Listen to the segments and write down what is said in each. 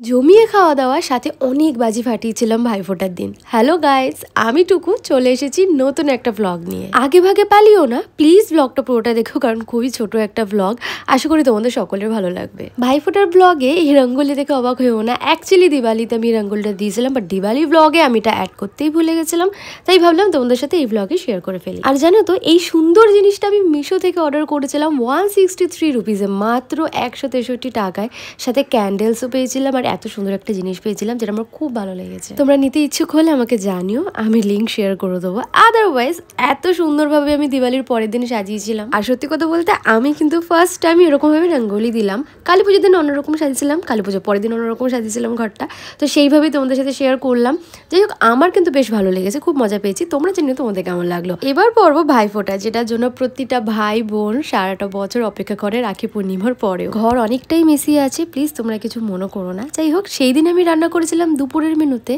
জমিয়ে খাওয়া দাওয়ার সাথে অনেক বাজি ফাটিয়েছিলাম ভাইফোঁটার দিন। হ্যালো গাইস, আমি টুকু চলে এসেছি নতুন একটা ব্লগ নিয়ে। আগে ভাগে পালিও না প্লিজ, ব্লগটা পুরোটা দেখো কারণ খুবই ছোট একটা ব্লগ। আশা করি তোমাদের সকলের ভালো লাগবে। ভাইফোঁটার ব্লগে এই রঙ্গোলি দেখে অবাক হয়েও না, অ্যাকচুয়ালি দিওয়ালিতে আমি রঙ্গোলিটা দিয়েছিলাম, বাট দিওয়ালি ব্লগে আমি এটা অ্যাড করতেই ভুলে গেছিলাম, তাই ভাবলাম তোমাদের সাথে এই ব্লগে শেয়ার করে ফেলি। আর জানো তো, এই সুন্দর জিনিসটা আমি মিশো থেকে অর্ডার করেছিলাম 163 রুপিজে, মাত্র 163 টাকায়। সাথে ক্যান্ডেলসও পেয়েছিলাম আর এত সুন্দর একটা জিনিস পেয়েছিলাম যেটা আমার খুব ভালো লেগেছে। তোমরা নিতে ইচ্ছুক হলে আমাকে জানিও, আমি লিঙ্ক শেয়ার করে দেবো। আদারওয়াইজ এত সুন্দরভাবে আমি দিওয়ালির পরের দিন সাজিয়েছিলাম। আর সত্যি কথা বলতে আমি কিন্তু ফার্স্ট টাইম এরকম ভাবে রঙ্গোলি দিলাম। কালী পুজোর দিন অন্যরকম সাজিয়েছিলাম, কালী পুজোর পরের দিন অন্যরকম সাজিয়েছিলাম ঘরটা, তো সেইভাবেই তোমাদের সাথে শেয়ার করলাম। যাই হোক, আমার কিন্তু বেশ ভালো লেগেছে, খুব মজা পেয়েছি। তোমরা জানিও তোমাদের কেমন লাগলো। এবার পর্ব ভাইফোঁটা, যেটার জন্য প্রতিটা ভাই বোন সারাটা বছর অপেক্ষা করে রাখি পূর্ণিমার পরেও। ঘর অনেকটাই মেসি আছে, প্লিজ তোমরা কিছু মনে করো না। যাই হোক, সেই দিন আমি রান্না করেছিলাম দুপুরের মেনুতে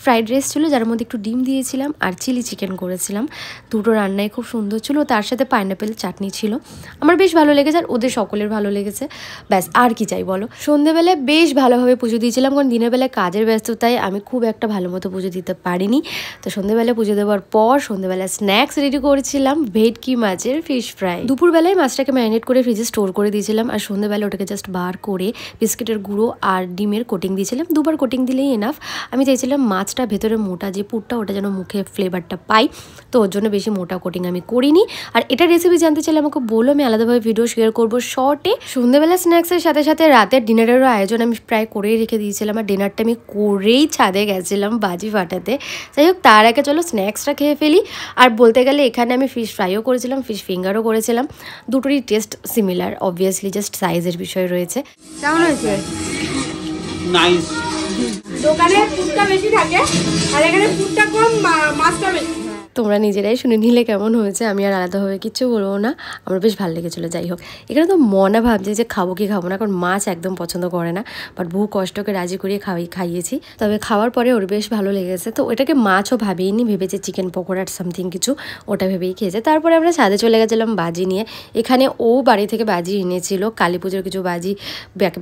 ফ্রাইড রাইস ছিল, যার মধ্যে একটু ডিম দিয়েছিলাম আর চিলি চিকেন করেছিলাম। দুটো রান্নাই খুব সুন্দর ছিল, তার সাথে পাইনাপেল চাটনি ছিল। আমার বেশ ভালো লেগেছে আর ওদের সকলের ভালো লেগেছে। ব্যাস, আর কি চাই বলো। সন্ধ্যেবেলায় বেশ ভালোভাবে পুজো দিয়েছিলাম, কারণ দিনের বেলায় কাজের ব্যস্ততায় আমি খুব একটা ভালো মতো পুজো দিতে পারিনি। তো সন্ধ্যেবেলায় পুজো দেওয়ার পর সন্ধ্যেবেলায় স্ন্যাক্স রেডি করেছিলাম, ভেটকি মাছের ফিশ ফ্রাই। দুপুরবেলায় মাছটাকে ম্যারিনেট করে ফ্রিজে স্টোর করে দিয়েছিলাম, আর সন্ধ্যেবেলা ওটাকে জাস্ট বার করে বিস্কিটের গুঁড়ো আর ডিমের কোটিং দিয়েছিলাম। দুবার কোটিং দিলেই এনাফ। আমি চাইছিলাম মাছটা ভেতরে মোটা যে পুরটা, ওটা যেন মুখে ফ্লেভারটা পাই, তো ওর জন্য বেশি মোটা কোটিং আমি করিনি। আর এটা রেসিপি জানতে চাইলে আমাকে বলো, আমি আলাদাভাবে ভিডিও শেয়ার করবো শর্টে। সন্ধ্যেবেলা স্ন্যাক্সের সাথে সাথে রাতের ডিনারেরও আয়োজন আমি প্রায় করেই রেখে দিয়েছিলাম, আর ডিনারটা আমি করেই ছাদে গেছিলাম বাজি ফাটাতে। যাই হোক, তার আগে চলো স্ন্যাক্সটা খেয়ে ফেলি। আর বলতে গেলে এখানে আমি ফিশ ফ্রাইও করেছিলাম, ফিশ ফিঙ্গারও করেছিলাম। দুটোরই টেস্ট সিমিলার, অবভিয়াসলি জাস্ট সাইজের বিষয় রয়েছে। কেমন হয়েছে? নাইস। দোকানে ফুডটা বেশি থাকে আর এখানে ফুডটা কম, মাছটা বেশি। তোমরা নিজেরাই শুনে নিলে কেমন হয়েছে, আমি আর আলাদাভাবে কিচ্ছু বলবো না। আমার বেশ ভালো লেগেছিলো। যাই হোক, এখানে তো মনা ভাবছে যে খাবো কি খাবো না, কারণ মাছ একদম পছন্দ করে না, বাট বহু কষ্টকে রাজি করিয়ে খাইয়েছি। তবে খাওয়ার পরে ওর বেশ ভালো লেগেছে। তো ওটাকে মাছও ভাবেইনি, ভেবেছে চিকেন পকোড়া সামথিং কিছু, ওটা ভেবেই খেয়েছে। তারপরে আমরা ছাদে চলে গেছিলাম বাজি নিয়ে। এখানে ও বাড়ি থেকে বাজি এনেছিল, কালী পুজোর কিছু বাজি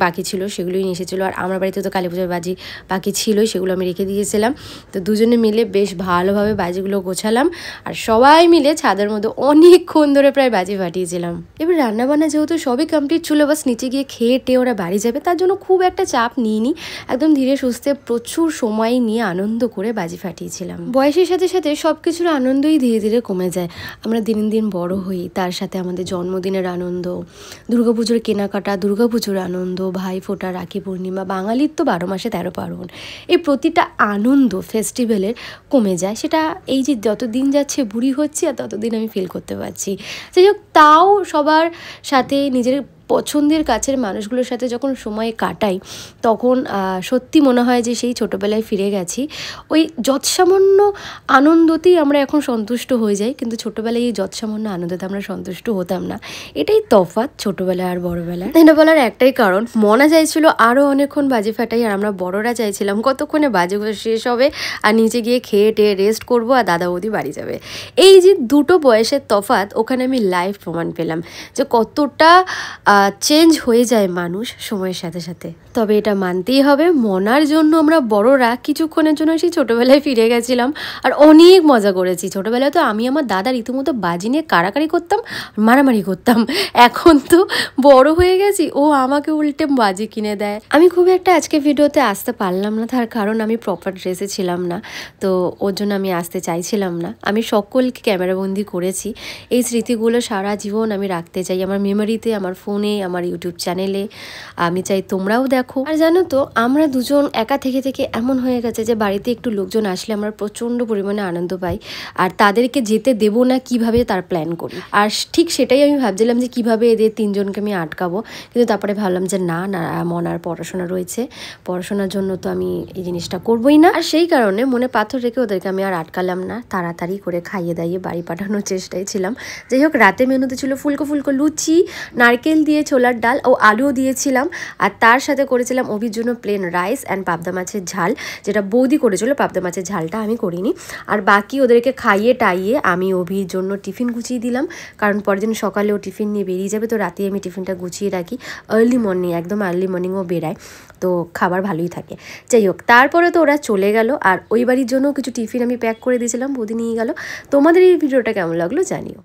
বাকি ছিল সেগুলোই নিয়ে এসেছিলো, আর আমার বাড়িতে তো কালী পুজোর বাজি বাকি ছিলই, সেগুলো আমি রেখে দিয়েছিলাম। তো দুজনে মিলে বেশ ভালোভাবে বাজিগুলো গোছালাম, আর সবাই মিলে ছাদের মধ্যে অনেকক্ষণ ধরে প্রায় বাজি ফাটিয়েছিলাম। এবার রান্নাবান্না যেহেতু সবই কমপ্লিট ছিল, বাস নিচে গিয়ে খেয়ে টেয়ে ওরা বাড়ি যাবে, তার জন্য খুব একটা চাপ নিইনি। একদম ধীরে সুস্থে প্রচুর সময় নিয়ে আনন্দ করে বাজি ফাটিয়েছিলাম। বয়সের সাথে সাথে সব কিছুর আনন্দই ধীরে ধীরে কমে যায়। আমরা দিন দিন বড় হই, তার সাথে আমাদের জন্মদিনের আনন্দ, দুর্গাপুজোর কেনাকাটা, দুর্গাপুজোর আনন্দ, ভাইফোঁটা, রাখি পূর্ণিমা, বাঙালির তো 12 মাসে 13 পার্বণ, এই প্রতিটা আনন্দ ফেস্টিভ্যালের কমে যায়। সেটা এই যে যত দিন যাচ্ছে বুড়ি হচ্ছে, আর ততদিন আমি ফিল করতে পারছি। যাই হোক, তাও সবার সাথে নিজের পছন্দের কাছের মানুষগুলোর সাথে যখন সময় কাটাই, তখন সত্যি মনে হয় যে সেই ছোটোবেলায় ফিরে গেছি। ওই যৎসামান্য আনন্দতেই আমরা এখন সন্তুষ্ট হয়ে যাই, কিন্তু ছোটোবেলায় এই যৎসামান্য আনন্দতে আমরা সন্তুষ্ট হতাম না। এটাই তফাৎ ছোটোবেলায় আর বড়োবেলায়। এটা বলার একটাই কারণ, মনা চাইছিল আরও অনেকক্ষণ বাজি ফাটাই, আর আমরা বড়রা চাইছিলাম কতক্ষণে বাজিগুলো শেষ হবে আর নিচে গিয়ে খেয়ে টেয়ে রেস্ট করবো আর দাদা বৌদি বাড়ি যাবে। এই যে দুটো বয়সের তফাৎ, ওখানে আমি লাইভ প্রমাণ পেলাম যে কতটা চেঞ্জ হয়ে যায় মানুষ সময়ের সাথে সাথে। তবে এটা মানতেই হবে, মনার জন্য আমরা বড়রা কিছুক্ষণের জন্য সেই ছোটোবেলায় ফিরে গেছিলাম আর অনেক মজা করেছি। ছোটোবেলায় তো আমি আমার দাদা রীতিমতো বাজি নিয়ে কাড়াকাড়ি করতাম, মারামারি করতাম। এখন তো বড় হয়ে গেছি, ও আমাকে উল্টে বাজি কিনে দেয়। আমি খুব একটা আজকে ভিডিওতে আসতে পারলাম না, তার কারণ আমি প্রপার ড্রেসে ছিলাম না, তো ওর জন্য আমি আসতে চাইছিলাম না। আমি সকলকে ক্যামেরাবন্দি করেছি। এই স্মৃতিগুলো সারা জীবন আমি রাখতে চাই আমার মেমোরিতে, আমার ফোনে, আমার ইউটিউব চ্যানেলে। আমি চাই তোমরাও দেখো। আর জানো তো, আমরা দুজন একা থেকে থেকে এমন হয়ে গেছে যে বাড়িতে একটু লোকজন আসলে আমরা প্রচণ্ড পরিমাণে আনন্দ পাই, আর তাদেরকে যেতে দেবো না কিভাবে তার প্ল্যান করি। আর ঠিক সেটাই আমি ভাবছিলাম যে কিভাবে এদের তিনজনকে আমি আটকাবো, কিন্তু তারপরে ভাবলাম যে না না, মনার পড়াশোনা রয়েছে, পড়াশোনার জন্য তো আমি এই জিনিসটা করবোই না। আর সেই কারণে মনে পাথর রেখে ওদেরকে আমি আর আটকালাম না, তাড়াতাড়ি করে খাইয়ে দাইয়ে বাড়ি পাঠানোর চেষ্টায় ছিলাম। যাই হোক, রাতে মেনুতে ছিল ফুলকো ফুলকো লুচি, নারকেল দিয়ে দিয়ে ছোলার ডাল ও আলুও দিয়েছিলাম, আর তার সাথে করেছিলাম অভির জন্য প্লেন রাইস অ্যান্ড পাবদা মাছের ঝাল, যেটা বৌদি করেছিল, পাবদা মাছের ঝালটা আমি করিনি। আর বাকি ওদেরকে খাইয়ে টাইয়ে আমি অভির জন্য টিফিন গুছিয়ে দিলাম, কারণ পরের দিন সকালেও টিফিন নিয়ে বেরিয়ে যাবে, তো রাতে আমি টিফিনটা গুছিয়ে রাখি। আর্লি মর্নিং, একদম আর্লি মর্নিংও বেরায়, তো খাবার ভালোই থাকে। যাই হোক, তারপরে তো ওরা চলে গেল, আর ওই বাড়ির জন্য কিছু টিফিন আমি প্যাক করে দিয়েছিলাম, বৌদি নিয়ে গেল। তোমাদের এই ভিডিওটা কেমন লাগলো জানিও।